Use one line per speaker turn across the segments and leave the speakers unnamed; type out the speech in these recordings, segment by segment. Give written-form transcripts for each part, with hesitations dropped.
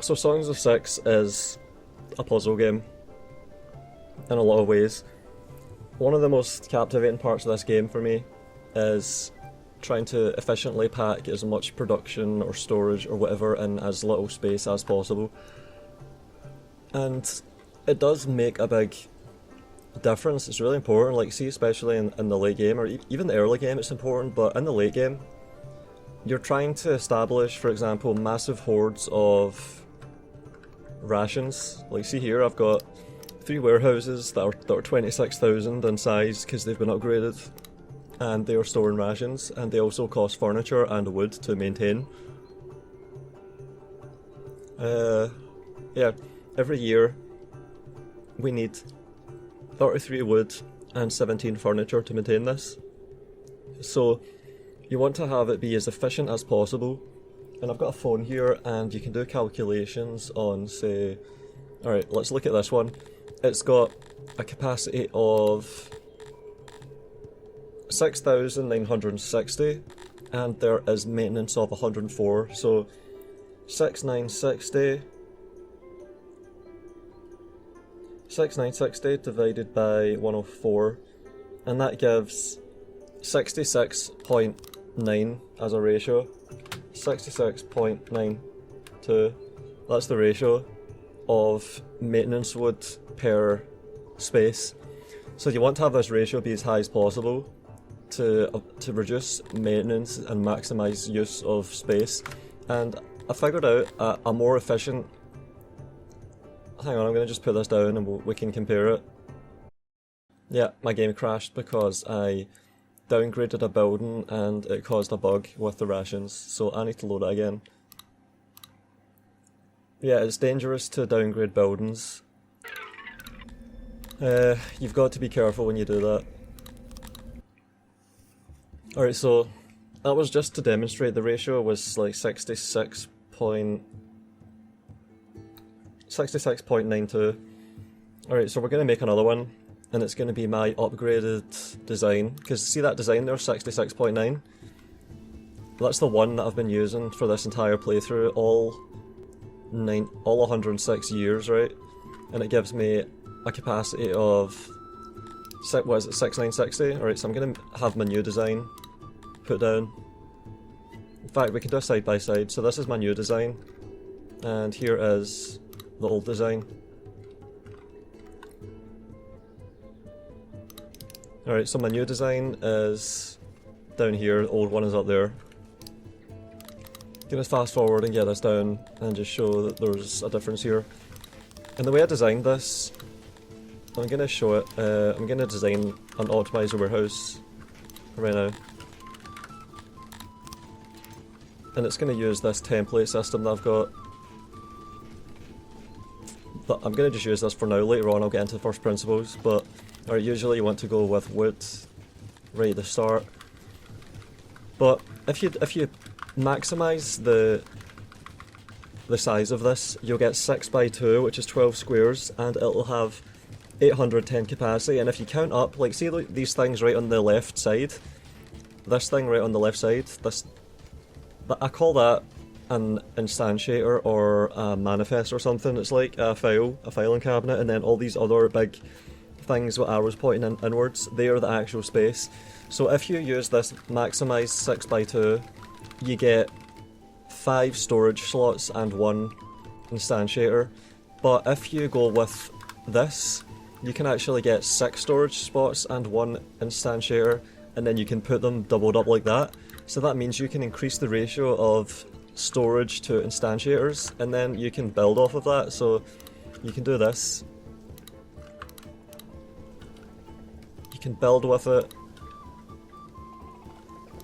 So Songs of Six is a puzzle game in a lot of ways. One of the most captivating parts of this game for me is trying to efficiently pack as much production or storage or whatever in as little space as possible. And it does make a big difference. It's really important, like see especially in the late game, or even the early game it's important, but in the late game you're trying to establish, for example, massive hordes of rations. Like see here, I've got 3 warehouses that are 26,000 in size because they've been upgraded, and they are storing rations, and they also cost furniture and wood to maintain. Yeah, every year we need 33 wood and 17 furniture to maintain this. So you want to have it be as efficient as possible. And I've got a phone here and you can do calculations on, say, alright, let's look at this one. It's got a capacity of 6,960 and there is maintenance of 104. So 6,960 divided by 104, and that gives 66.9 as a ratio. 66.92, that's the ratio of maintenance wood per space. So you want to have this ratio be as high as possible to reduce maintenance and maximise use of space. And I figured out a more efficient... Hang on, I'm going to just put this down and we can compare it. Yeah, my game crashed because I downgraded a building and it caused a bug with the rations, so I need to load it again. Yeah, it's dangerous to downgrade buildings. You've got to be careful when you do that. Alright, so that was just to demonstrate the ratio was like 66.92. Alright, so we're going to make another one, and it's going to be my upgraded design, because see that design there, 66.9? That's the one that I've been using for this entire playthrough, all 106 years, right? And it gives me a capacity of, what is it, 6,960? Alright, so I'm going to have my new design put down. In fact, we can do a side by side. So this is my new design, and here is the old design. Alright, so my new design is down here, the old one is up there. Gonna fast forward and get this down and just show that there's a difference here. And the way I designed this, I'm gonna show it, I'm gonna design an optimizer warehouse right now. And it's gonna use this template system that I've got. But I'm gonna just use this for now, later on I'll get into first principles, but usually you want to go with wood right at the start. But if you maximise the size of this, you'll get 6x2, which is 12 squares, and it'll have 810 capacity. And if you count up, like see these things right on the left side, this thing right on the left side, I call that an instantiator or a manifest or something. It's like a filing cabinet, and then all these other big things with arrows pointing inwards, they are the actual space. So if you use this maximised 6x2, you get 5 storage slots and 1 instantiator. But if you go with this, you can actually get 6 storage spots and 1 instantiator, and then you can put them doubled up like that. So that means you can increase the ratio of storage to instantiators, and then you can build off of that. So you can do this. You can build with it.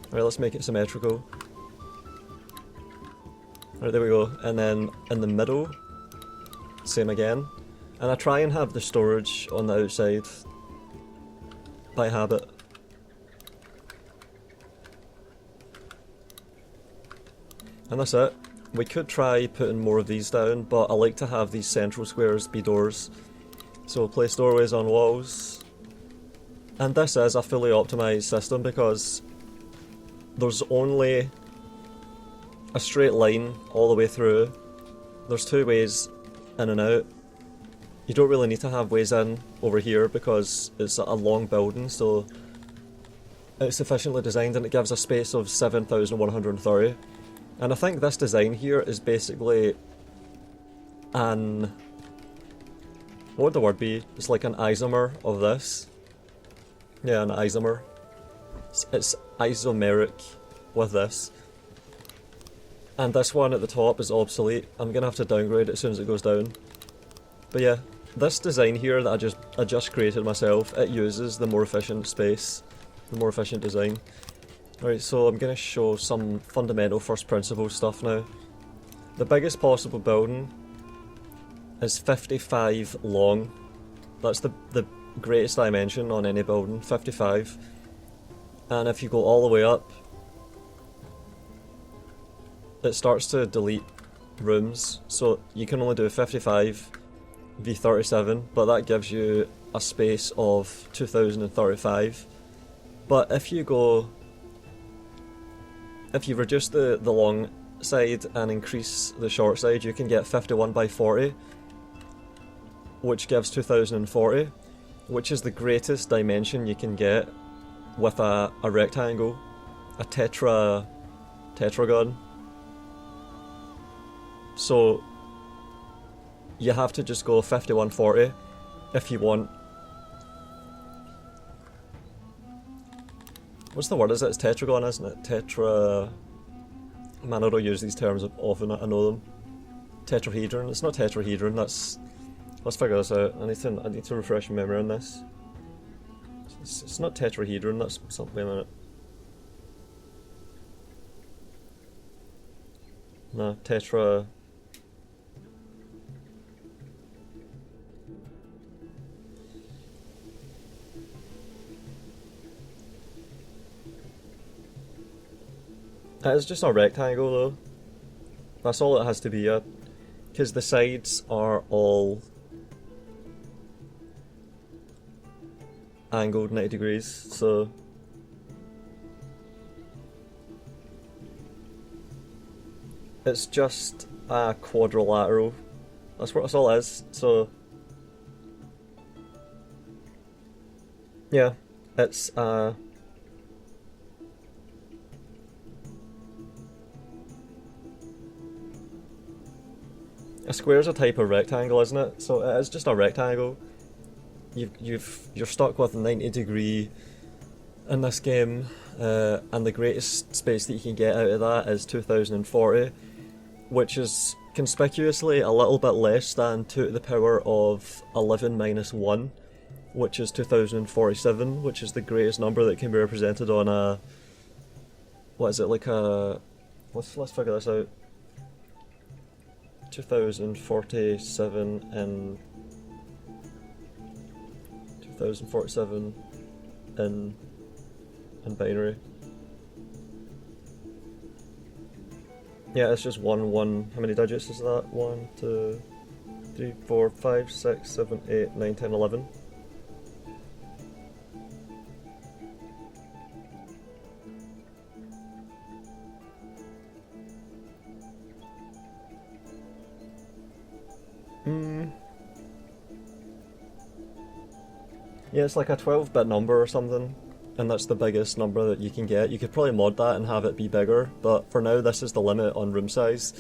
Alright, let's make it symmetrical. Alright, there we go. And then in the middle, same again. And I try and have the storage on the outside by habit. And that's it. We could try putting more of these down, but I like to have these central squares be doors. So we'll place doorways on walls. And this is a fully optimised system because there's only a straight line all the way through there's two ways in and out. You don't really need to have ways in over here because it's a long building, so it's sufficiently designed and it gives a space of 7,130. And I think this design here is basically an... what would the word be? It's like an isomer of this. Yeah, an isomer. It's isomeric with this. And this one at the top is obsolete. I'm gonna have to downgrade it as soon as it goes down. But yeah, this design here that I just created myself, it uses the more efficient space, the more efficient design. Alright, so I'm gonna show some fundamental first principles stuff now. The biggest possible building is 55 long. That's the greatest dimension on any building, 55. And if you go all the way up, it starts to delete rooms. So you can only do 55 v 37, but that gives you a space of 2035. But if you reduce the long side and increase the short side, you can get 51 by 40, which gives 2040, which is the greatest dimension you can get with a rectangle, a tetragon. So you have to just go 5140 if you want. What's the word? Is it? It's tetragon, isn't it? Man, I don't use these terms often. I know them. Tetrahedron. It's not tetrahedron. Let's figure this out. I need to refresh my memory on this. It's not tetrahedron. That's something. Wait a minute. No, tetra. It's just a rectangle though. That's all it has to be, because the sides are all angled 90 degrees, so it's just a quadrilateral. That's all it is. So yeah, it's a square is a type of rectangle, isn't it? So it is just a rectangle. You're stuck with a 90 degree in this game, and the greatest space that you can get out of that is 2040, which is conspicuously a little bit less than 2 to the power of 11 minus 1, which is 2047, which is the greatest number that can be represented on a... what is it, like a... let's figure this out. 2047 in 2047 in binary. Yeah, it's just 1. How many digits is that? 1, 2, 3, 4, 5, 6, 7, 8, 9, 10, 11. Yeah, it's like a 12-bit number or something, and that's the biggest number that you can get. You could probably mod that and have it be bigger, but for now this is the limit on room size.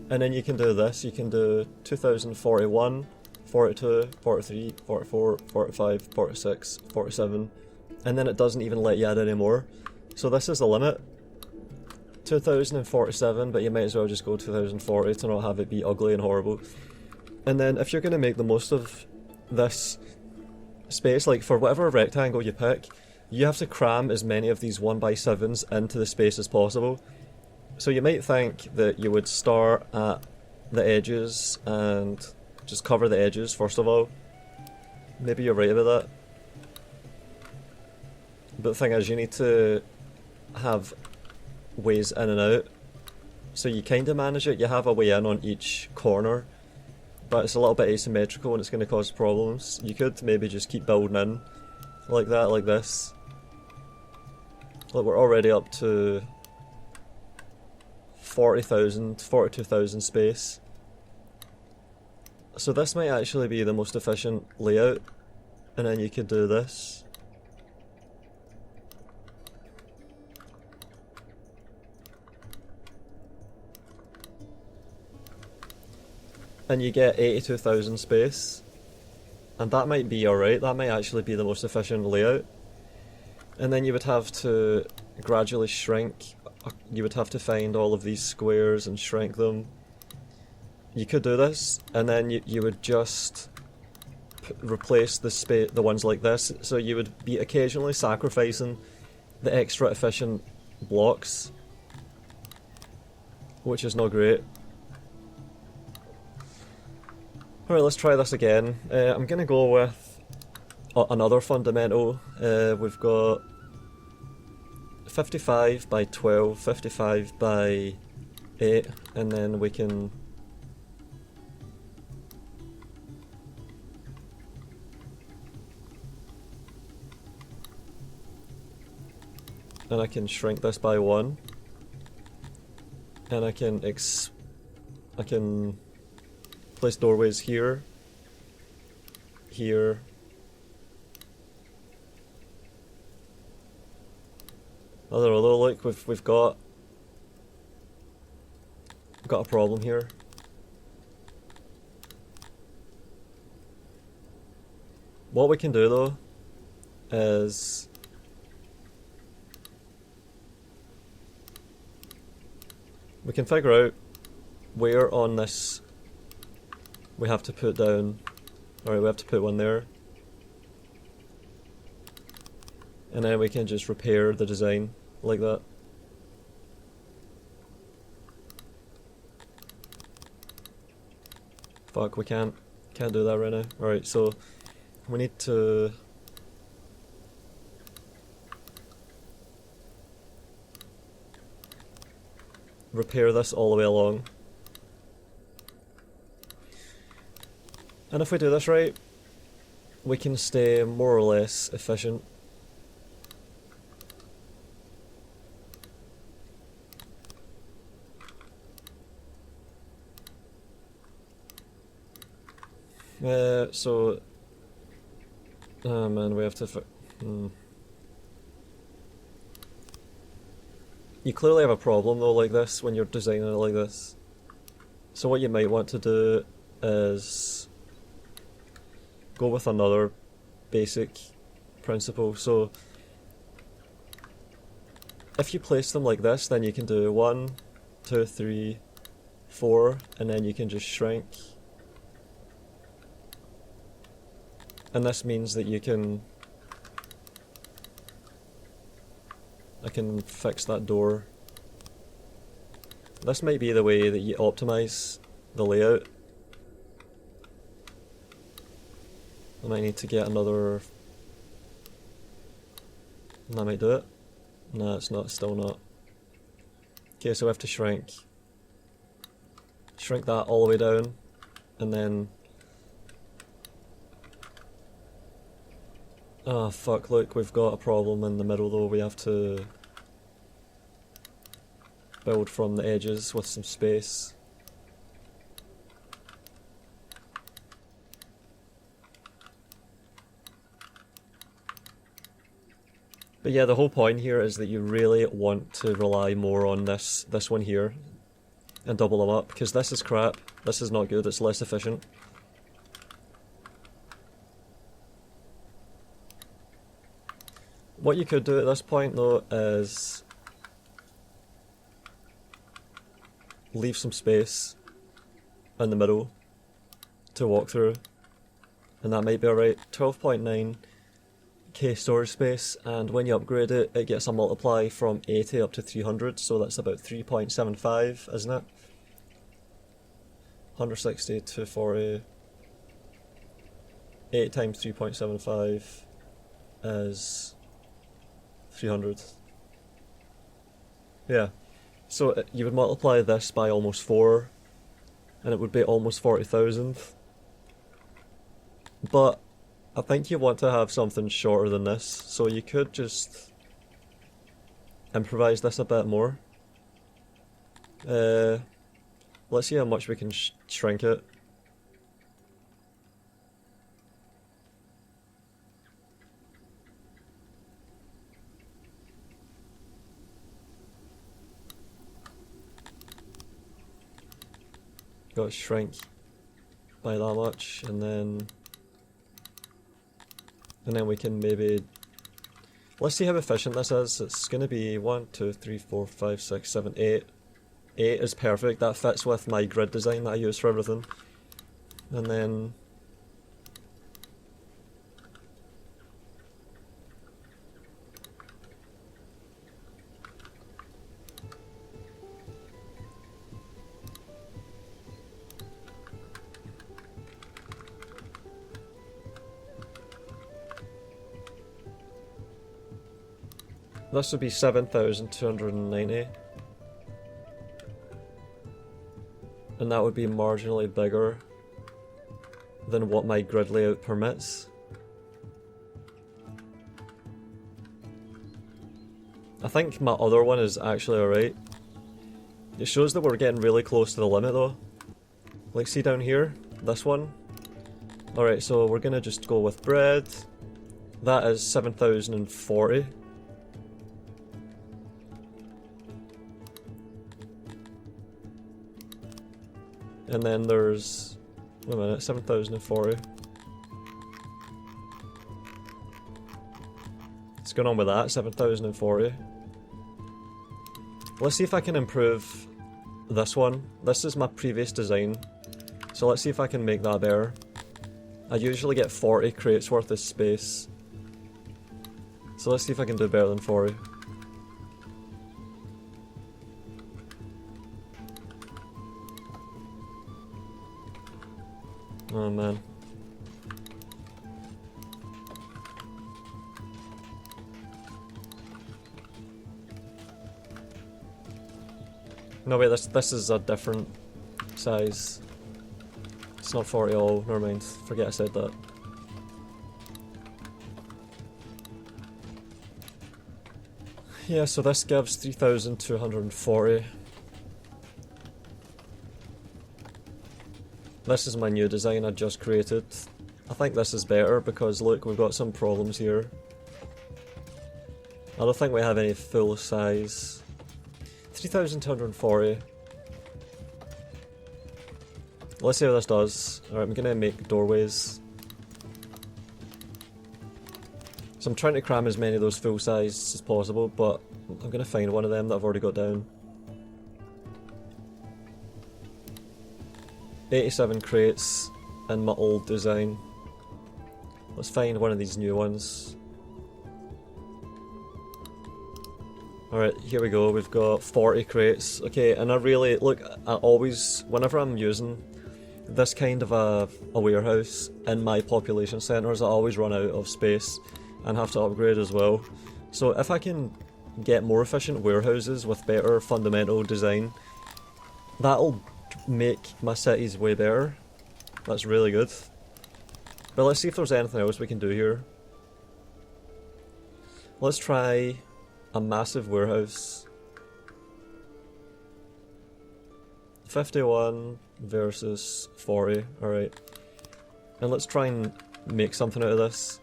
And then you can do this, you can do 2041, 42, 43, 44, 45, 46, 47, and then it doesn't even let you add any more. So this is the limit. 2047, but you might as well just go 2040 to not have it be ugly and horrible. And then if you're going to make the most of this space, like for whatever rectangle you pick, you have to cram as many of these 1x7s into the space as possible. So you might think that you would start at the edges and just cover the edges first of all. Maybe you're right about that. But the thing is, you need to have ways in and out. So you kind of manage it, you have a way in on each corner, but it's a little bit asymmetrical and it's going to cause problems. You could maybe just keep building in like that, like this. Look, we're already up to 40,000, 42,000 space. So this might actually be the most efficient layout, and then you could do this. And you get 82,000 space, and that might be alright, that might actually be the most efficient layout. And then you would have to gradually shrink, you would have to find all of these squares and shrink them. You could do this, and then you would just replace the ones like this, so you would be occasionally sacrificing the extra efficient blocks, which is not great. Alright, let's try this again. I'm gonna go with another fundamental. We've got 55 by 12, 55 by 8, and then we can and I can shrink this by 1, and I can place doorways here, here, I don't know though, like we've got a problem here. What we can do though is we can figure out where on this we have to put down. Alright, we have to put one there. And then we can just repair the design like that. Fuck, we can't do that right now. Alright, so we need to repair this all the way along. And if we do this right, we can stay more or less efficient. So oh man, we have to You clearly have a problem though like this when you're designing it like this. So what you might want to do is go with another basic principle. So if you place them like this, then you can do 1, 2, 3, 4, and then you can just shrink. And this means that I can fix that door. This might be the way that you optimize the layout. I might need to get another. That might do it. No, it's not, still not. Okay, so we have to shrink that all the way down, and then oh fuck, look, we've got a problem in the middle though. We have to build from the edges with some space. But yeah, the whole point here is that you really want to rely more on this one here and double them up, because this is crap, this is not good, it's less efficient. What you could do at this point though is leave some space in the middle to walk through, and that might be alright. 12.9k storage space, and when you upgrade it, it gets a multiply from 80 up to 300, so that's about 3.75, isn't it? 160, 240, 8 times 3.75 is 300. Yeah, so you would multiply this by almost 4, and it would be almost 40,000. But I think you want to have something shorter than this, so you could just improvise this a bit more. Let's see how much we can shrink it. got to shrink by that much, and then we can maybe, let's see how efficient this is. It's going to be 1, 2, 3, 4, 5, 6, 7, 8. 8 is perfect. That fits with my grid design that I use for everything. And then this would be 7,290. And that would be marginally bigger than what my grid layout permits. I think my other one is actually alright. It shows that we're getting really close to the limit though. Like, see down here? This one? Alright, so we're gonna just go with bread. That is 7,040. And then there's, wait a minute, 7,040. What's going on with that? 7,040. Let's see if I can improve this one. This is my previous design, so let's see if I can make that better. I usually get 40 crates worth of space, so let's see if I can do better than 40. Oh man. No wait, this is a different size. It's not 40 all, never mind. Forget I said that. Yeah, so this gives 3,240. This is my new design I just created. I think this is better because look, we've got some problems here. I don't think we have any full size. 3,240. Let's see how this does. Alright, I'm gonna make doorways. So I'm trying to cram as many of those full size as possible, but I'm gonna find one of them that I've already got down. 87 crates in my old design. Let's find one of these new ones. Alright, here we go, we've got 40 crates. Okay, and I really, look, I always, whenever I'm using this kind of a warehouse in my population centres, I always run out of space and have to upgrade as well. So if I can get more efficient warehouses with better fundamental design, that'll make my cities way better. That's really good. But let's see if there's anything else we can do here. Let's try a massive warehouse. 51 versus 40, alright. And let's try and make something out of this.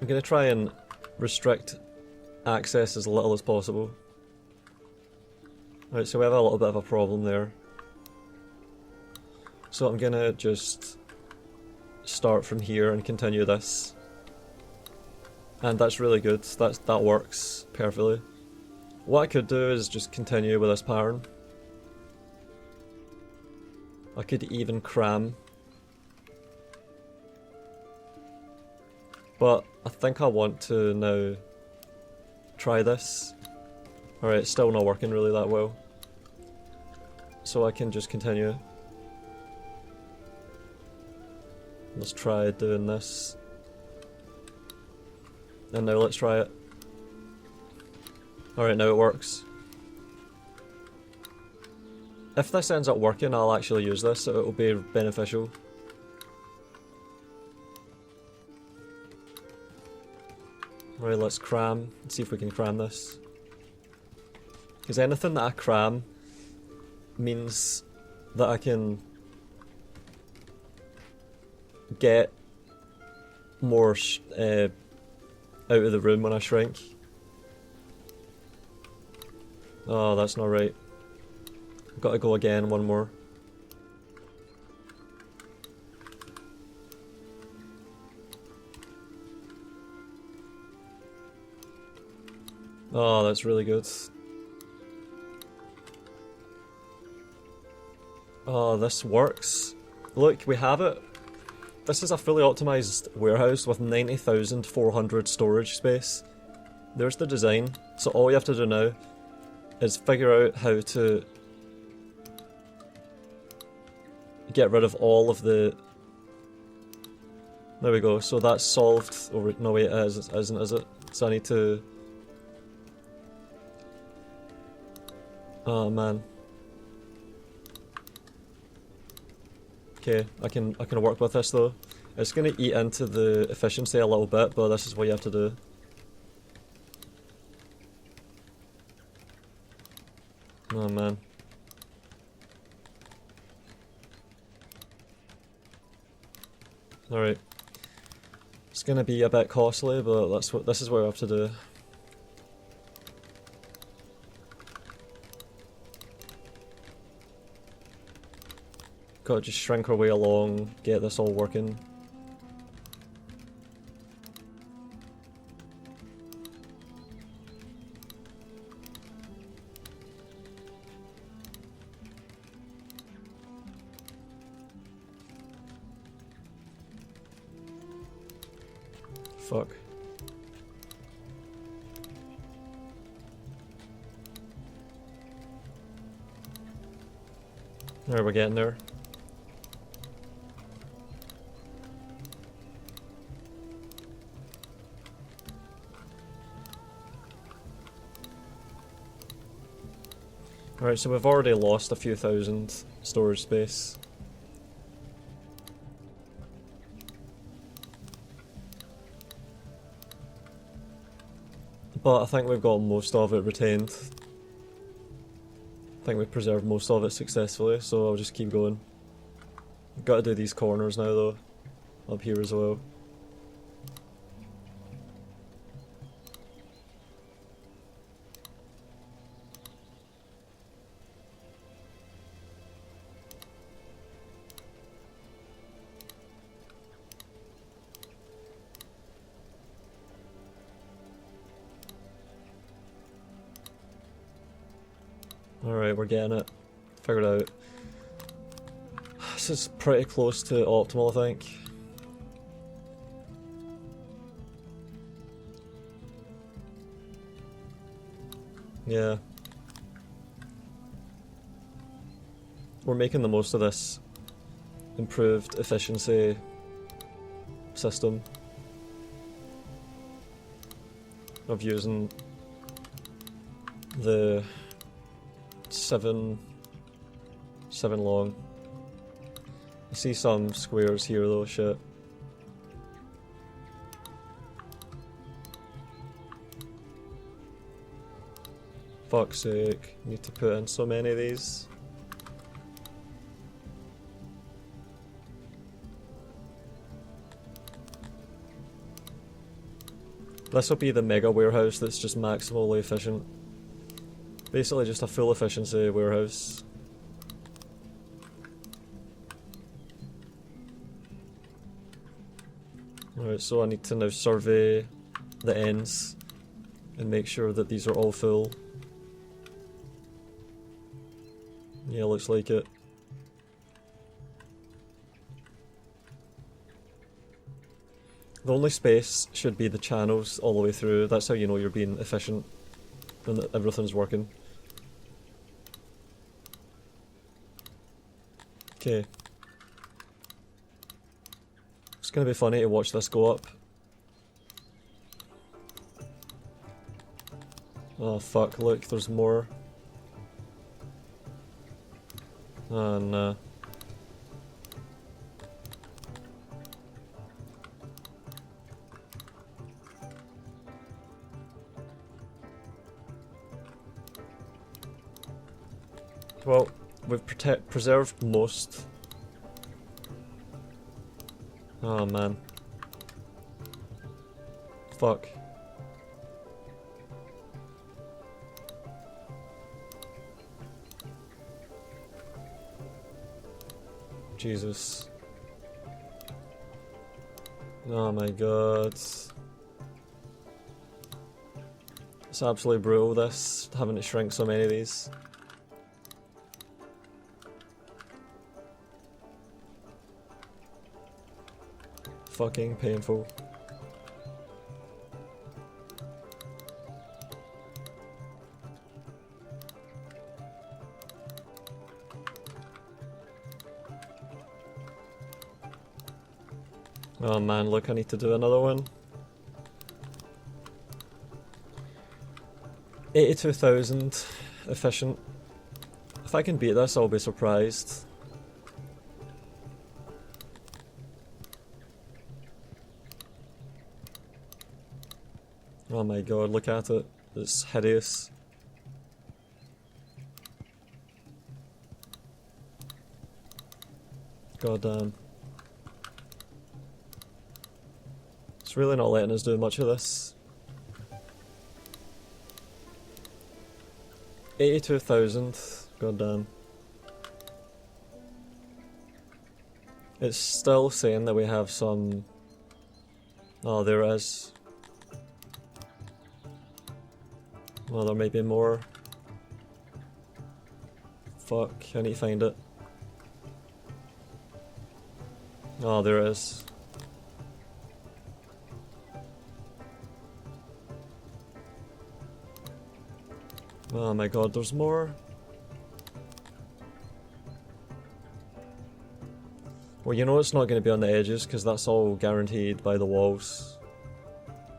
I'm gonna try and restrict access as little as possible. Right, so we have a little bit of a problem there. So I'm gonna just start from here and continue this. And that's really good, that works perfectly. What I could do is just continue with this pattern. I could even cram. But I think I want to now try this. Alright, it's still not working really that well. So I can just continue. Let's try doing this. And now let's try it. Alright, now it works. If this ends up working, I'll actually use this, so it will be beneficial. Right, let's cram. Let's see if we can cram this. Because anything that I cram means that I can get more out of the room when I shrink. Oh, that's not right. I've got to go again, one more. Oh, that's really good. Oh, this works. Look, we have it. This is a fully optimized warehouse with 90,400 storage space. There's the design. So all you have to do now is figure out how to get rid of all of the... There we go, so that's solved over... No wait, it isn't, is it? So I need to... Oh man. Okay, I can work with this though. It's gonna eat into the efficiency a little bit, but this is what you have to do. Oh man. Alright. It's gonna be a bit costly, but this is what we have to do. Gotta just shrink our way along, get this all working. Fuck. There, we're getting there. Alright, so we've already lost a few thousand storage space. But I think we've got most of it retained. I think we've preserved most of it successfully, so I'll just keep going. Got to do these corners now though, up here as well. Alright, we're getting it. Figured out. This is pretty close to optimal, I think. Yeah. We're making the most of this improved efficiency system of using the 7 long. I see some squares here though, shit. Fuck's sake, need to put in so many of these. This will be the mega warehouse that's just maximally efficient. Basically just a full efficiency warehouse. Alright, so I need to now survey the ends and make sure that these are all full. Yeah, looks like it. The only space should be the channels all the way through. That's how you know you're being efficient and that everything's working. Okay. It's gonna be funny to watch this go up. Oh fuck, look, there's more. Oh no. Well, we've preserved most. Oh man. Fuck. Jesus. Oh my god. It's absolutely brutal, this, having to shrink so many of these. Fucking painful. Oh man, look, I need to do another one. 82,000 efficient. If I can beat this, I'll be surprised. Oh my god, look at it. It's hideous. God damn. It's really not letting us do much of this. 82,000. God damn. It's still saying that we have some... Oh, there is. Well, there might be more. Fuck, I need to find it. Oh, there is. Oh my god, there's more. Well, you know it's not going to be on the edges because that's all guaranteed by the walls.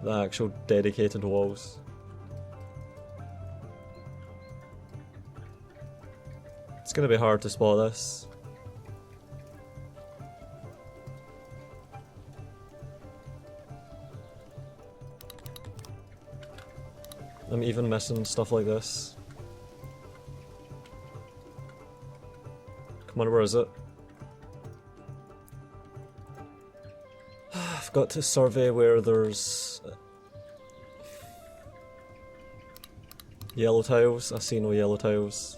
The actual dedicated walls. It's going to be hard to spot this. I'm even missing stuff like this. Come on, where is it? I've got to survey where there's yellow tiles. I see no yellow tiles.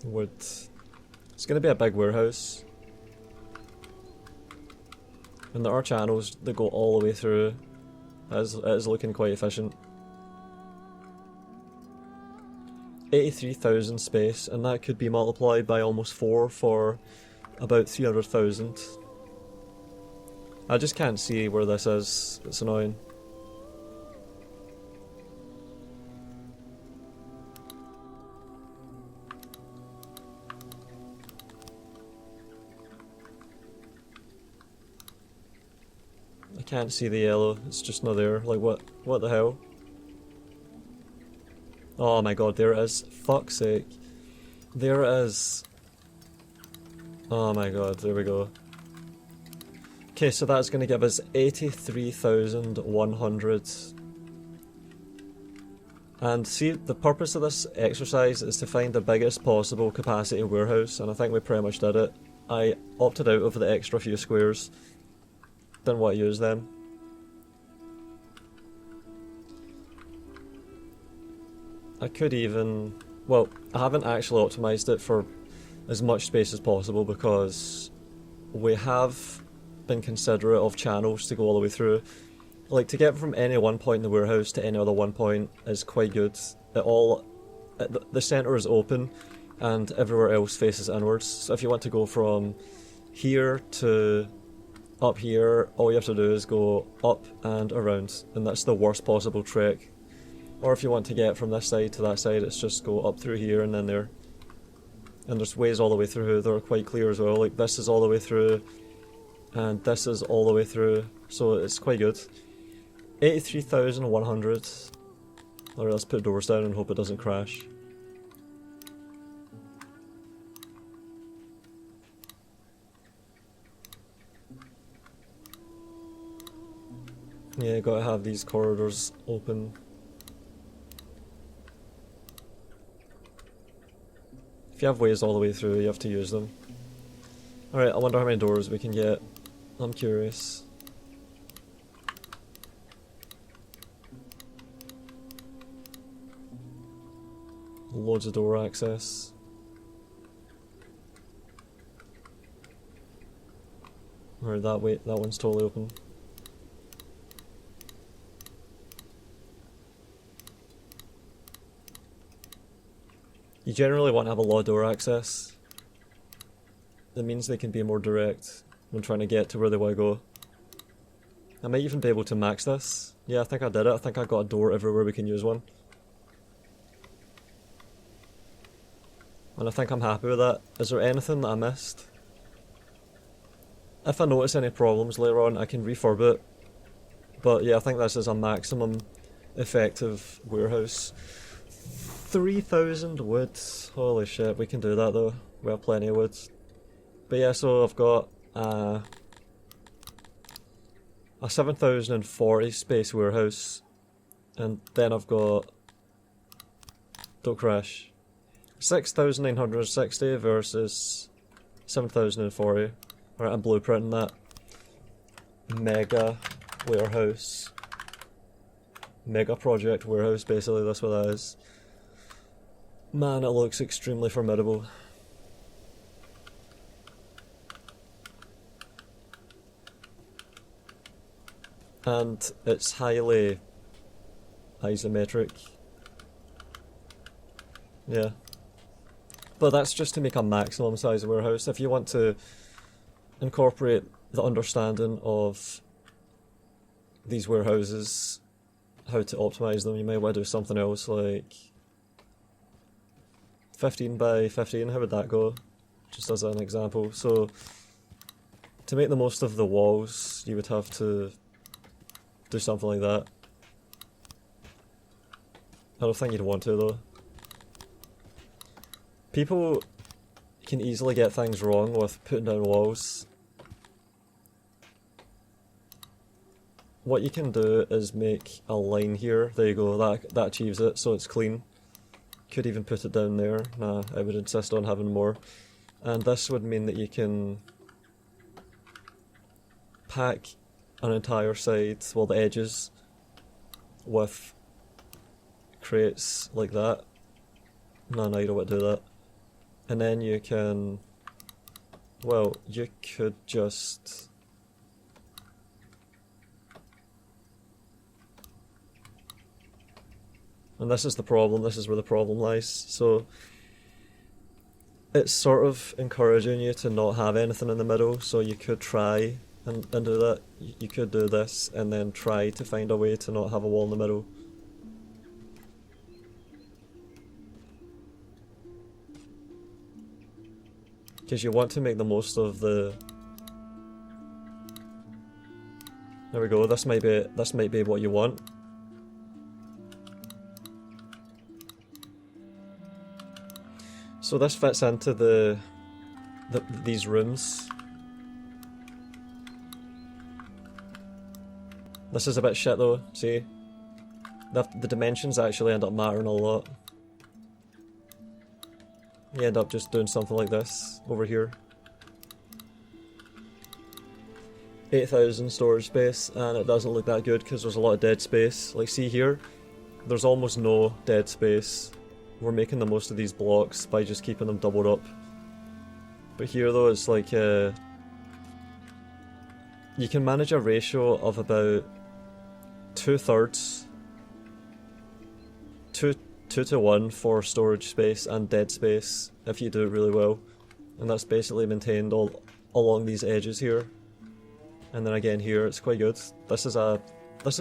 Wood. It's going to be a big warehouse. And there are channels that go all the way through. It is looking quite efficient. 83,000 space, and that could be multiplied by almost 4 for about 300,000. I just can't see where this is. It's annoying. I can't see the yellow, it's just not there. Like, what the hell? Oh my god, there it is. Fuck's sake. There it is. Oh my god, there we go. Okay, so that's going to give us 83,100. And see, the purpose of this exercise is to find the biggest possible capacity warehouse, and I think we pretty much did it. I opted out of the extra few squares. Didn't want to use them. I could even... Well, I haven't actually optimised it for as much space as possible because we have been considerate of channels to go all the way through. Like, to get from any one point in the warehouse to any other one point is quite good. The centre is open and everywhere else faces inwards. So if you want to go from here to up here, all you have to do is go up and around, and that's the worst possible trek. Or if you want to get from this side to that side, it's just go up through here and then there. And there's ways all the way through that are quite clear as well, like this is all the way through, and this is all the way through, so it's quite good. 83,100. Alright, let's put doors down and hope it doesn't crash. Yeah, gotta have these corridors open. If you have ways all the way through, you have to use them. Alright, I wonder how many doors we can get. I'm curious. Loads of door access. Alright, that one's totally open. You generally want to have a lot of door access. That means they can be more direct when trying to get to where they want to go. I might even be able to max this. Yeah, I think I did it. I think I got a door everywhere we can use one. And I think I'm happy with that. Is there anything that I missed? If I notice any problems later on, I can refurb it. But yeah, I think this is a maximum effective warehouse. 3,000 wood. Holy shit, we can do that though. We have plenty of wood. But yeah, so I've got a 7,040 space warehouse. And then I've got... Don't crash. 6,960 versus 7,040. Alright, I'm blueprinting that. Mega warehouse. Mega project warehouse, basically, that's what that is. Man, it looks extremely formidable. And it's highly isometric. Yeah. But that's just to make a maximum size warehouse. If you want to incorporate the understanding of these warehouses, how to optimize them, you might want to do something else like 15 by 15, how would that go? Just as an example. So, to make the most of the walls, you would have to do something like that. I don't think you'd want to though. People can easily get things wrong with putting down walls. What you can do is make a line here. There you go, that achieves it, so it's clean. Could even put it down there. Nah, I would insist on having more. And this would mean that you can pack an entire side, well the edges, with crates like that. No, you don't want to do that. And then you can, well, you could just and this is the problem, this is where the problem lies. So it's sort of encouraging you to not have anything in the middle, so you could try and do that. You could do this and then try to find a way to not have a wall in the middle. Because you want to make the most of the... There we go, this might be what you want. So this fits into these rooms. This is a bit shit though, see? The dimensions actually end up mattering a lot. You end up just doing something like this over here. 8,000 storage space, and it doesn't look that good because there's a lot of dead space. Like see here, there's almost no dead space. We're making the most of these blocks by just keeping them doubled up. But here though, it's like you can manage a ratio of about 2/3, 2 to 1 for storage space and dead space if you do it really well. And that's basically maintained all along these edges here. And then again here, it's quite good. This is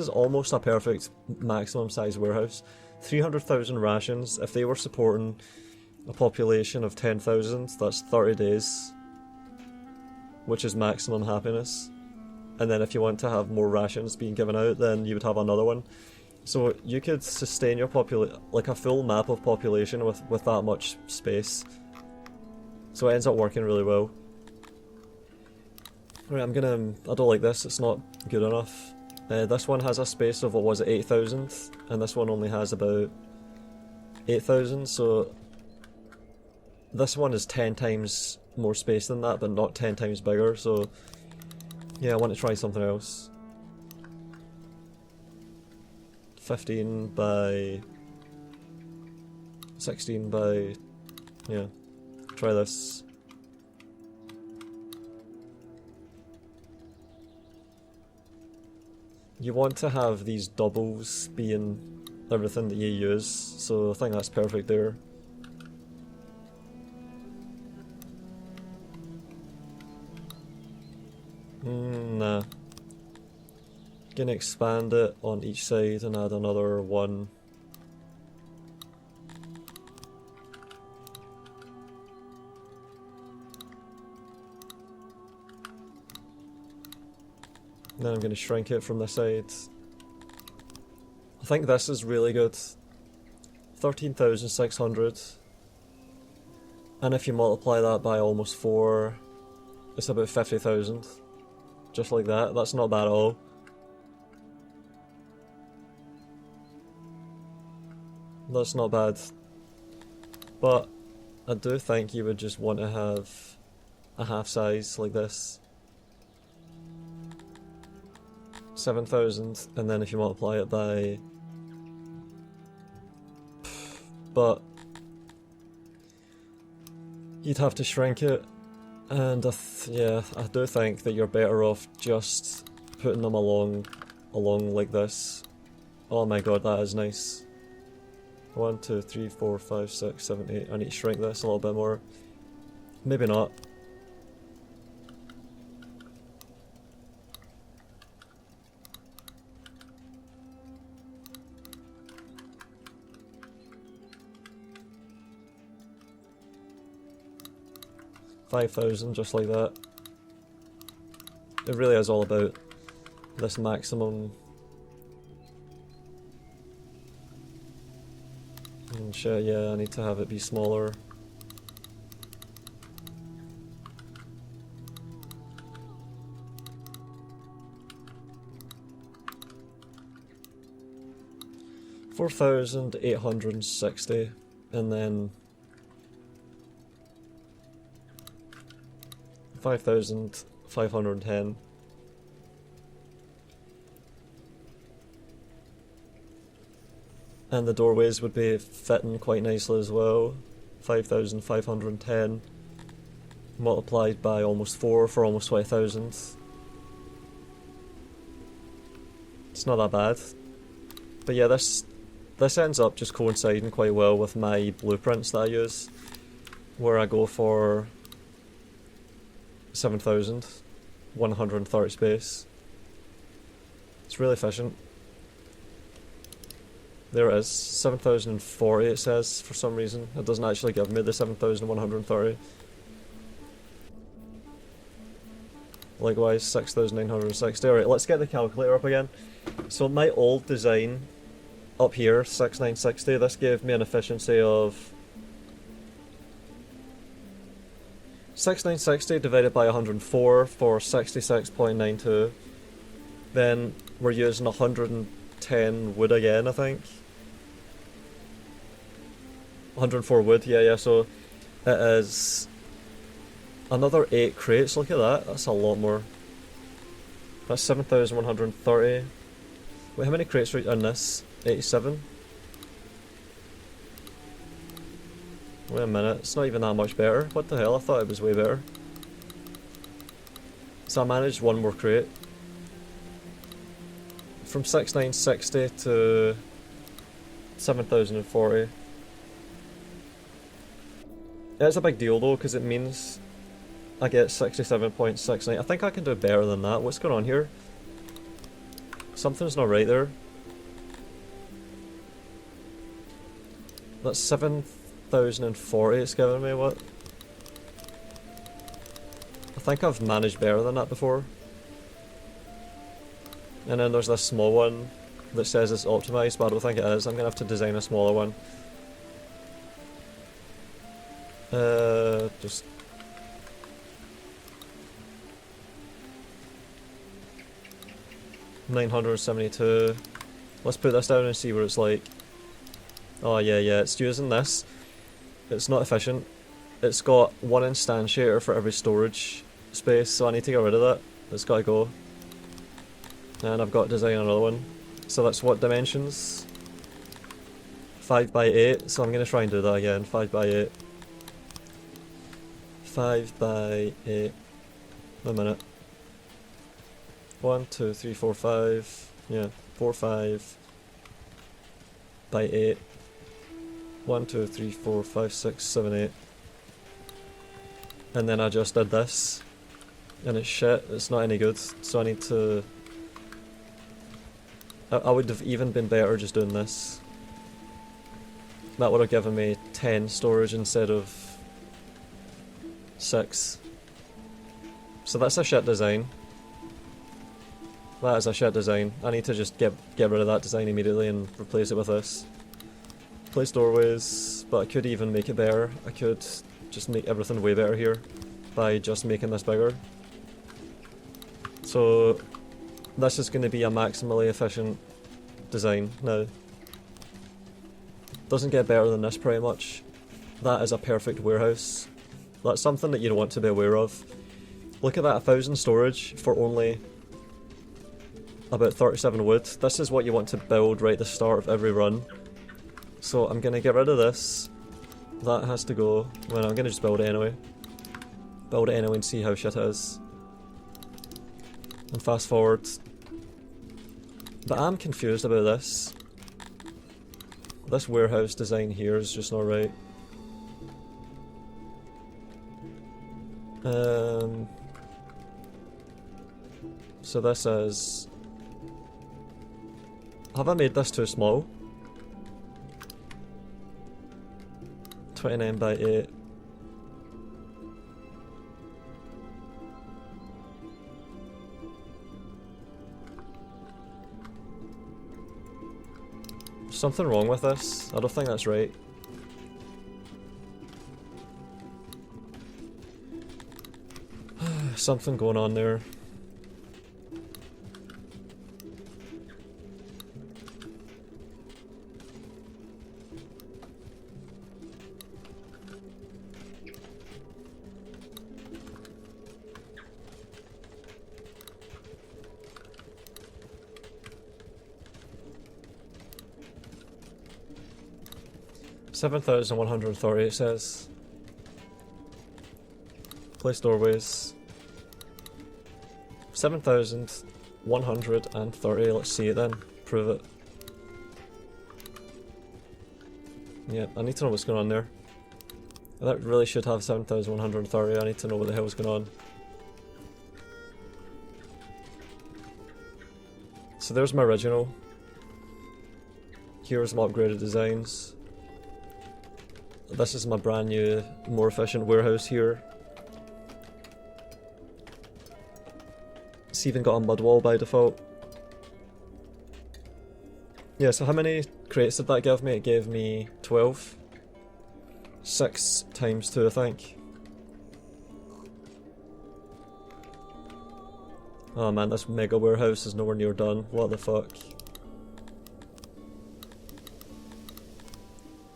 almost a perfect maximum size warehouse. 300,000 rations. If they were supporting a population of 10,000, that's 30 days, which is maximum happiness. And then if you want to have more rations being given out, then you would have another one. So you could sustain your like a full map of population with that much space. So it ends up working really well. Alright, I don't like this, it's not good enough. This one has a space of, what was it, 8,000, and this one only has about 8,000, so this one is 10 times more space than that, but not 10 times bigger, so yeah, I want to try something else. 15 by 16 by, yeah, try this. You want to have these doubles be in everything that you use, so I think that's perfect there. Nah. Gonna expand it on each side and add another one. Then I'm going to shrink it from this side. I think this is really good. 13,600. And if you multiply that by almost 4, it's about 50,000. Just like that. That's not bad at all. That's not bad. But I do think you would just want to have a half size like this. 7,000, and then if you multiply it by... But you'd have to shrink it, and yeah, I do think that you're better off just putting them along like this. Oh my god, that is nice. 1, 2, 3, 4, 5, 6, 7, 8. I need to shrink this a little bit more. Maybe not. $5,000, just like that. It really is all about this maximum. And shit, yeah, I need to have it be smaller. $4,860, and then 5,510. And the doorways would be fitting quite nicely as well. 5,510 multiplied by almost 4 for almost 20,000. It's not that bad. But yeah, this ends up just coinciding quite well with my blueprints that I use, where I go for 7,130 space. It's really efficient. There it is, 7,040 it says for some reason. It doesn't actually give me the 7,130. Likewise, 6,960. Alright, let's get the calculator up again. So my old design up here, 6,960, this gave me an efficiency of 6,960 divided by 104 for 66.92. Then we're using 110 wood again, I think. 104 wood, yeah, so it is another 8 crates, look at that, that's a lot more. That's 7,130. Wait, how many crates are in this? 87? Wait a minute, it's not even that much better. What the hell, I thought it was way better. So I managed one more crate. From 6,960 to 7,040. It's a big deal though, because it means I get 67.69. I think I can do better than that. What's going on here? Something's not right there. That's 7,040 it's giving me, what? I think I've managed better than that before. And then there's this small one that says it's optimized, but I don't think it is. I'm gonna have to design a smaller one. Just... $972. Let's put this down and see what it's like. Oh yeah, it's using this. It's not efficient. it's got one instantiator for every storage space, so I need to get rid of that. It's gotta go. And I've got to design another one. So that's what dimensions? 5 by 8, so I'm gonna try and do that again. 5 by 8. 5 by 8. A minute. 1, 2, 3, 4, 5. Yeah, 4, 5 by 8. 1, 2, 3, 4, 5, 6, 7, 8. And then I just did this. And it's shit, it's not any good, so I need to... I would have even been better just doing this. That would have given me 10 storage instead of 6. So that's a shit design. That is a shit design. I need to just get rid of that design immediately and replace it with this. Place doorways, but I could even make it better. I could just make everything way better here by just making this bigger. So this is going to be a maximally efficient design now. Doesn't get better than this pretty much. That is a perfect warehouse. That's something that you don't want to be aware of. Look at that, 1,000 storage for only about 37 wood. This is what you want to build right at the start of every run. So I'm going to get rid of this. That has to go. Well, I'm going to just build it anyway. Build it anyway and see how shit it is. And fast forward. But I'm confused about this. This warehouse design here is just not right. So this is... Have I made this too small? 29 by 8. Something wrong with this? I don't think that's right. Something going on there. $7,130 it says. Place doorways. 7,130, let's see it then. Prove it. Yeah, I need to know what's going on there. That really should have 7,130, I need to know what the hell's going on. So there's my original. Here's my upgraded designs. This is my brand new, more efficient warehouse here. It's even got a mud wall by default. Yeah, so how many crates did that give me? It gave me 12. 6 times 2, I think. Oh man, this mega warehouse is nowhere near done. What the fuck?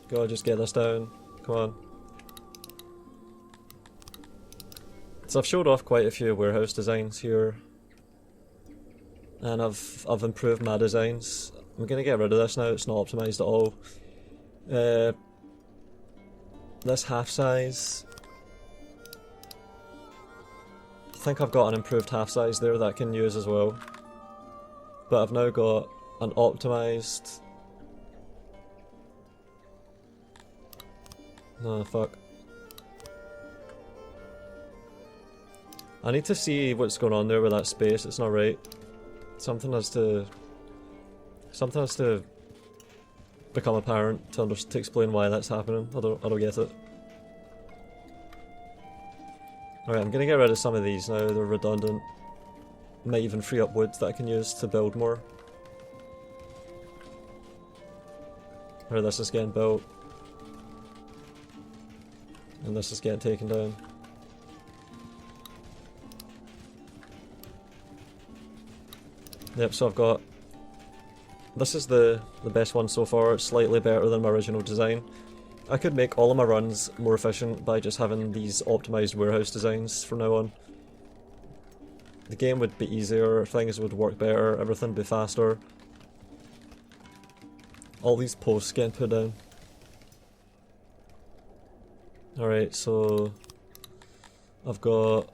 Gotta just get this down. Come on. So I've showed off quite a few warehouse designs here. And I've improved my designs. I'm gonna get rid of this now, it's not optimised at all. This half size. I think I've got an improved half size there that I can use as well. But I've now got an optimised... Oh fuck. I need to see what's going on there with that space, it's not right. Something has to become apparent to explain why that's happening. I don't get it. Alright, I'm gonna get rid of some of these now, they're redundant. Might even free up wood that I can use to build more. Alright, this is getting built. And this is getting taken down. Yep, so I've got... This is the best one so far, it's slightly better than my original design. I could make all of my runs more efficient by just having these optimized warehouse designs from now on. The game would be easier, things would work better, everything would be faster. All these posts getting put down. Alright, so I've got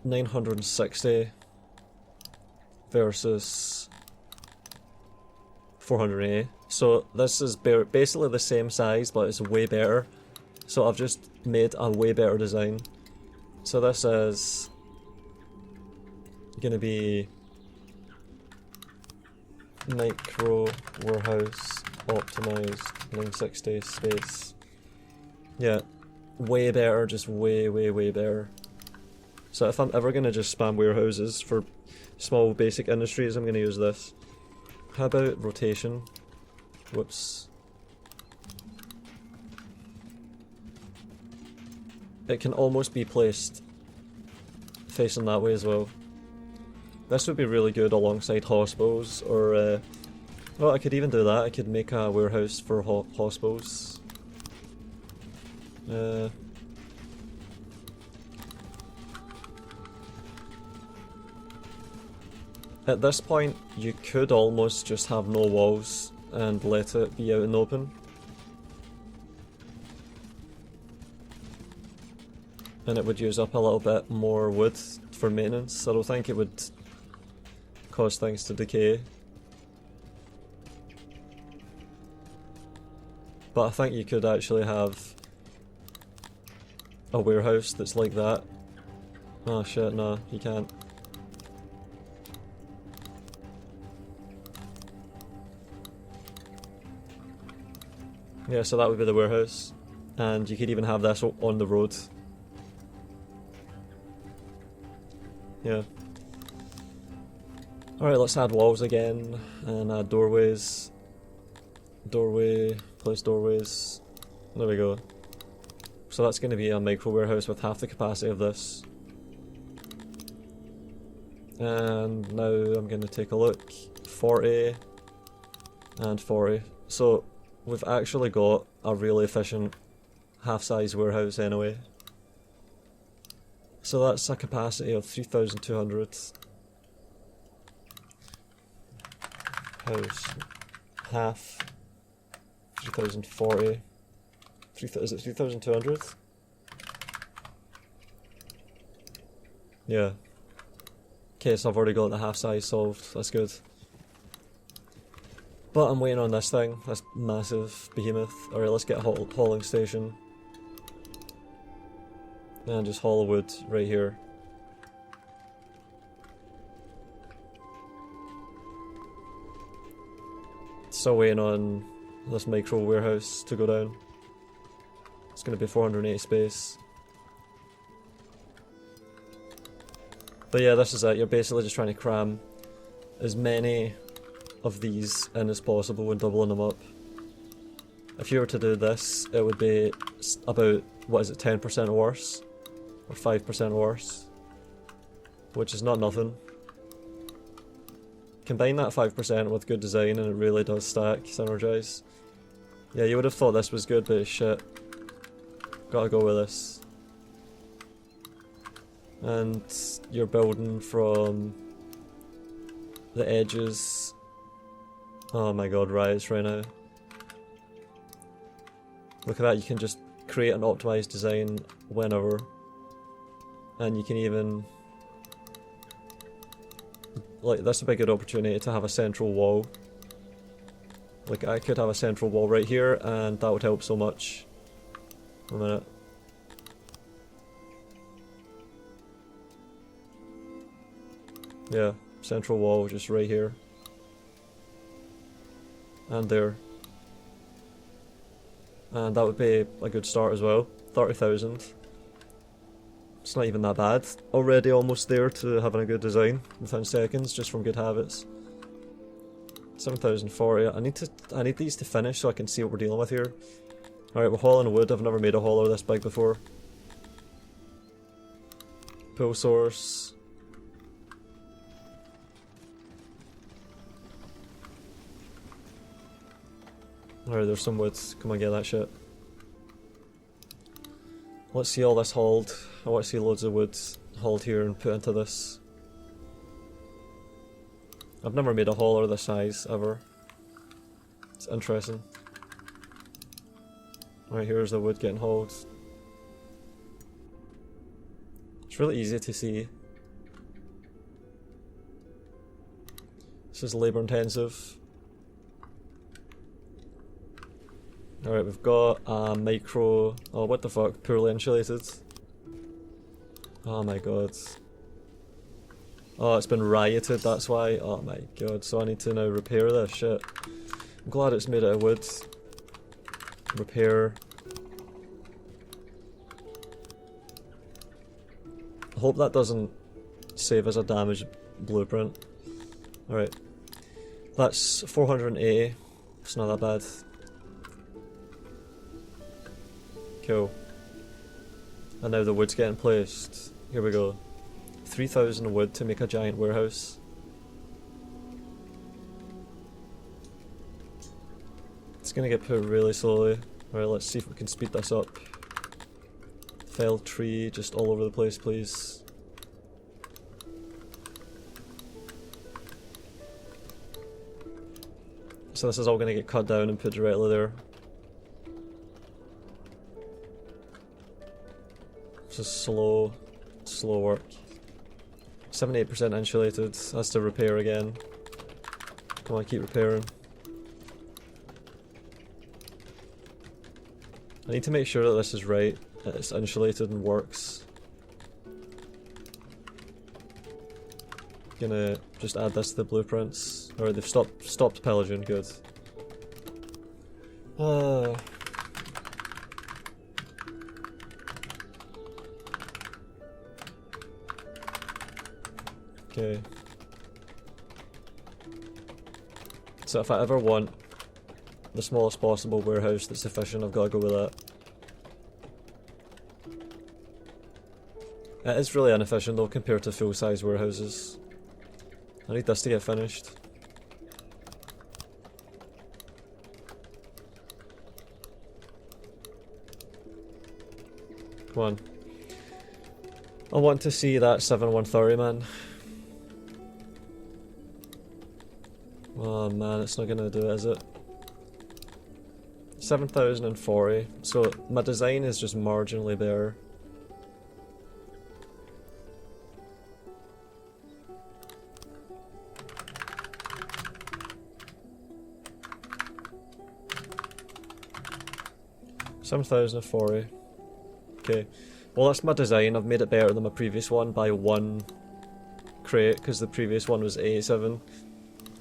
960 versus 480. So this is basically the same size, but it's way better. So I've just made a way better design. So this is gonna be micro warehouse optimized 960 space. Yeah, way better, just way better. So if I'm ever gonna just spam warehouses for small basic industries, I'm gonna use this. How about rotation? Whoops. It can almost be placed facing that way as well. This would be really good alongside hospitals, or well, I could even do that. I could make a warehouse for hospitals. At this point, you could almost just have no walls and let it be out in the open. And it would use up a little bit more wood for maintenance. I don't think it would cause things to decay. But I think you could actually have a warehouse that's like that. Oh shit, no, you can't. Yeah, so that would be the warehouse. And you could even have this on the road. Yeah. Alright, let's add walls again, and add doorways. Doorway, place doorways. There we go. So that's going to be a micro warehouse with half the capacity of this. And now I'm going to take a look. 40 and 40. So we've actually got a really efficient half-size warehouse anyway. So that's a capacity of 3,200. House half 3,040. Is it 3,200? Yeah. Okay, so I've already got the half size solved. That's good. But I'm waiting on this thing. This massive behemoth. Alright, let's get a hauling station. And just haul wood right here. Still waiting on this micro warehouse to go down. It's going to be 480 space. But yeah, this is it. You're basically just trying to cram as many of these in as possible and doubling them up. If you were to do this, it would be about, what is it, 10% worse? Or 5% worse? Which is not nothing. Combine that 5% with good design and it really does stack, synergize. Yeah, you would have thought this was good, but it's shit. Gotta go with this. And you're building from the edges. Oh my god, riots right now. Look at that, you can just create an optimized design whenever. And you can even... like, this would be a good opportunity to have a central wall. Like, I could have a central wall right here, and that would help so much. A minute. Yeah, central wall just right here. And there. And that would be a good start as well. 30,000. It's not even that bad. Already almost there to having a good design within seconds, just from good habits. 7,040. I need these to finish so I can see what we're dealing with here. Alright, we're hauling wood. I've never made a hauler this big before. Pull source. Alright, there's some wood. Come on, get that shit. Let's see all this hauled. I want to see loads of wood hauled here and put into this. I've never made a hauler this size, ever. It's interesting. Alright, here's the wood getting hauled. It's really easy to see. This is labour intensive. Alright, we've got a micro... Oh, what the fuck? Poorly insulated. Oh my god. Oh, it's been rioted, that's why. Oh my god, so I need to now repair this shit. I'm glad it's made out of wood. Repair. I hope that doesn't save as a damaged blueprint. Alright. That's 480. It's not that bad. Cool. And now the wood's getting placed. Here we go. 3,000 wood to make a giant warehouse. It's gonna get put really slowly. Alright, let's see if we can speed this up. Felled tree just all over the place, please. So this is all gonna get cut down and put directly there. This is slow work. 78% insulated, that's to repair again. Come on, keep repairing. I need to make sure that this is right, that it's insulated and works. Gonna just add this to the blueprints. Alright, they've stopped pillaging, good. Okay. So if I ever want the smallest possible warehouse that's efficient, I've got to go with that. It is really inefficient though compared to full-size warehouses. I need this to get finished. Come on. I want to see that 7130, man. Oh man, it's not gonna do it, is it? 7,040. So my design is just marginally better. $7,040. Okay. Well, that's my design. I've made it better than my previous one by 1 crate because the previous one was 87.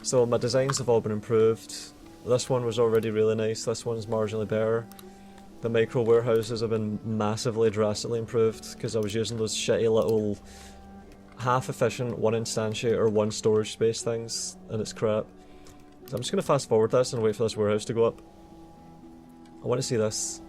So my designs have all been improved. This one was already really nice. This one's marginally better. The micro warehouses have been massively, drastically improved because I was using those shitty little half-efficient 1 instantiate or 1 storage space things, and it's crap. So I'm just going to fast forward this and wait for this warehouse to go up. I want to see this.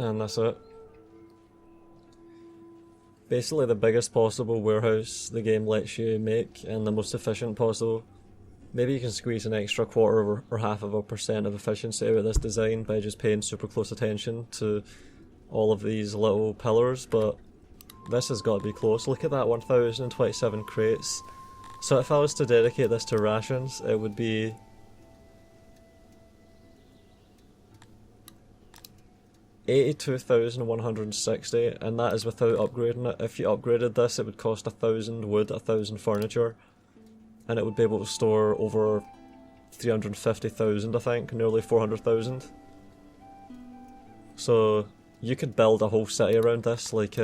And that's it. Basically the biggest possible warehouse the game lets you make and the most efficient possible. Maybe you can squeeze an extra quarter or half of a percent of efficiency out of this design by just paying super close attention to all of these little pillars, but this has got to be close. Look at that, 1027 crates. So if I was to dedicate this to rations, it would be 82,160, and that is without upgrading it. If you upgraded this, it would cost 1,000 wood, 1,000 furniture, and it would be able to store over 350,000, I think, nearly 400,000. So you could build a whole city around this. Like,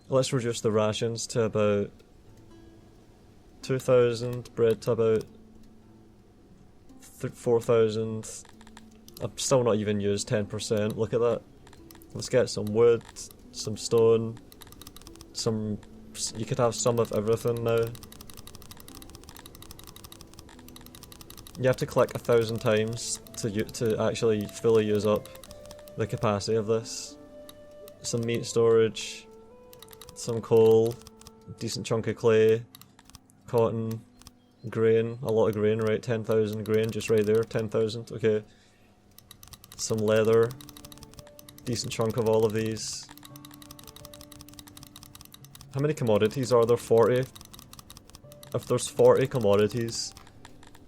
let's reduce the rations to about 2,000, bread to about 4,000. I've still not even used 10%, look at that. Let's get some wood, some stone, you could have some of everything now. You have to click 1,000 times to actually fully use up the capacity of this. Some meat storage, some coal, decent chunk of clay, cotton, grain, a lot of grain, right, 10,000 grain just right there, 10,000, okay. Some leather, decent chunk of all of these. How many commodities are there? 40? If there's 40 commodities,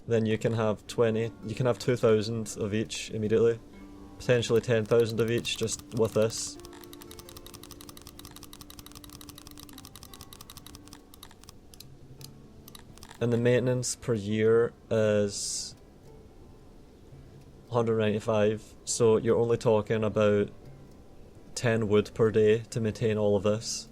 then you can have 2,000 of each immediately. Potentially 10,000 of each just with this. And the maintenance per year is 195, so you're only talking about 10 wood per day to maintain all of this.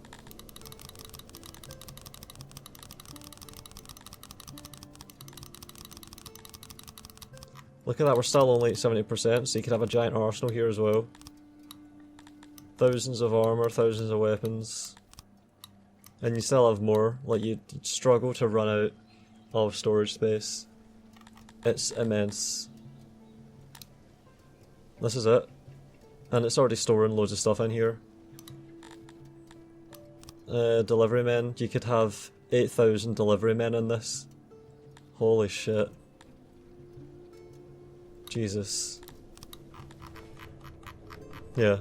Look at that, we're still only at 70%, so you could have a giant arsenal here as well. Thousands of armour, thousands of weapons. And you still have more, like you'd struggle to run out of storage space. It's immense. This is it. And it's already storing loads of stuff in here. Deliverymen, you could have 8,000 deliverymen in this. Holy shit. Jesus. Yeah.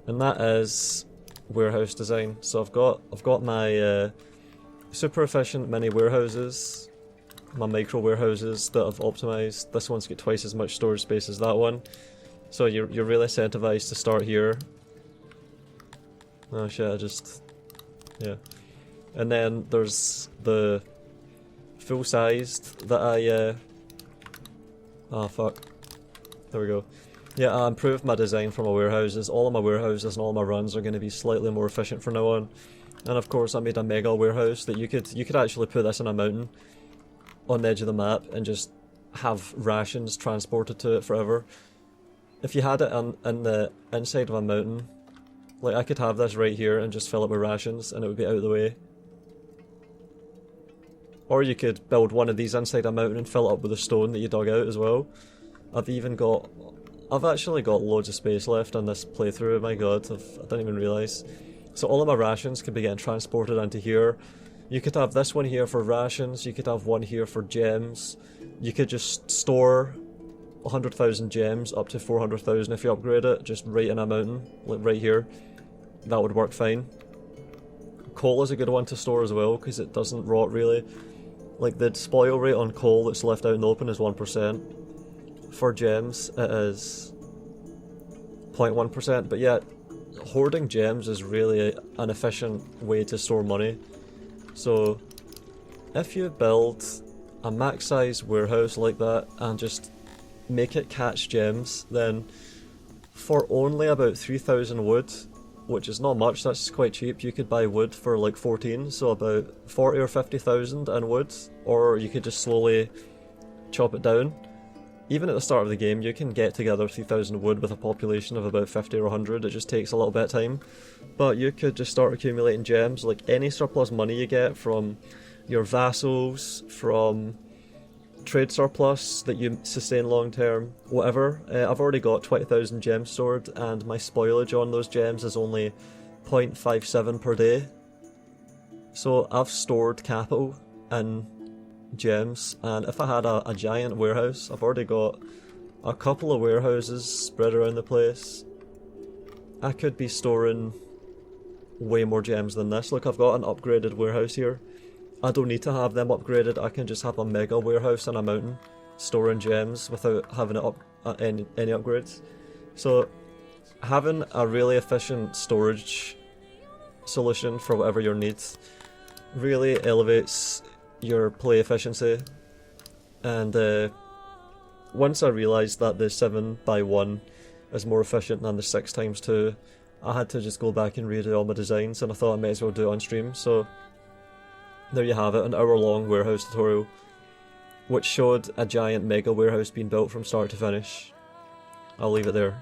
And that is warehouse design. So I've got my super efficient mini warehouses, my micro warehouses that I've optimized. This one's got twice as much storage space as that one. So you're really incentivized to start here. Oh shit, yeah. And then there's the full sized that I oh fuck. There we go. Yeah, I improved my design for my warehouses. All of my warehouses and all my runs are going to be slightly more efficient from now on. And of course I made a mega warehouse that you could actually put this in a mountain on the edge of the map and just have rations transported to it forever. If you had it in the inside of a mountain, like I could have this right here and just fill it with rations and it would be out of the way. Or you could build one of these inside a mountain and fill it up with a stone that you dug out as well. I've actually got loads of space left on this playthrough, my god, I didn't even realise. So all of my rations could be getting transported into here. You could have this one here for rations, you could have one here for gems. You could just store 100,000 gems up to 400,000 if you upgrade it, just right in a mountain, like right here. That would work fine. Coal is a good one to store as well, because it doesn't rot really. Like the spoil rate on coal that's left out in the open is 1%. For gems it is 0.1%, but yet hoarding gems is really an efficient way to store money. So if you build a max size warehouse like that and just make it catch gems, then for only about 3,000 wood, which is not much, that's quite cheap, you could buy wood for like 14, so about 40 or 50,000 in wood, or you could just slowly chop it down. Even at the start of the game you can get together 3,000 wood with a population of about 50 or 100, it just takes a little bit of time. But you could just start accumulating gems, like any surplus money you get from your vassals, from trade surplus that you sustain long term, whatever. I've already got 20,000 gems stored and my spoilage on those gems is only 0.57 per day. So I've stored capital in gems, and if I had a giant warehouse, I've already got a couple of warehouses spread around the place, I could be storing way more gems than this. Look, I've got an upgraded warehouse here. I don't need to have them upgraded, I can just have a mega warehouse on a mountain storing gems without having it any upgrades. So having a really efficient storage solution for whatever your needs really elevates your play efficiency. And once I realised that the 7x1 is more efficient than the 6x2, I had to just go back and redo all my designs, and I thought I might as well do it on stream. So there you have it, an hour-long warehouse tutorial, which showed a giant mega warehouse being built from start to finish. I'll leave it there.